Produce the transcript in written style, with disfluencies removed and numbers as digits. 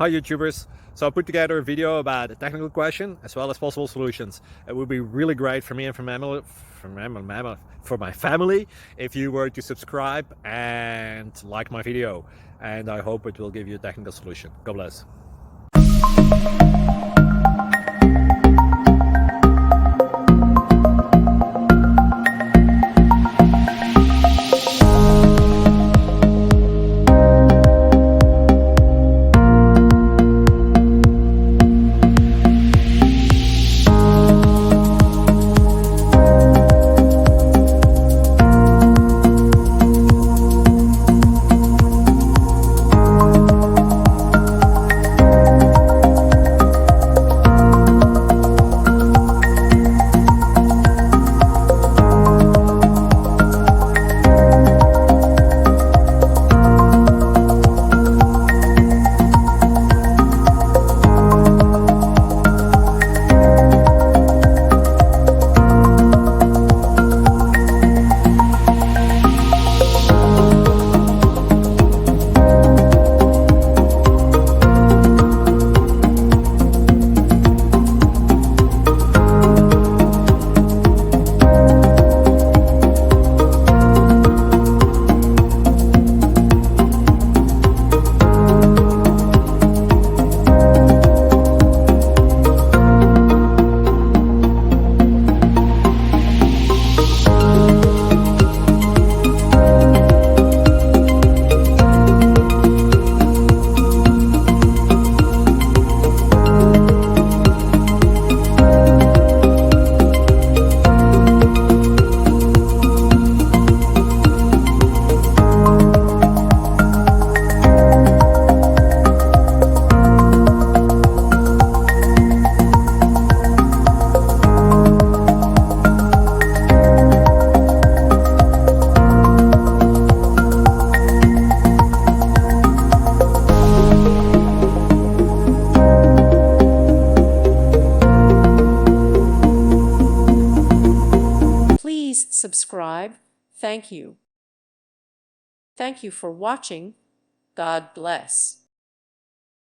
Hi YouTubers! So I put together a video about a technical question as well as possible solutions. It would be really great for me and for my family if you were to subscribe and like my video, and I hope it will give you a technical solution. God bless. Please subscribe. Thank you. Thank you for watching. God bless.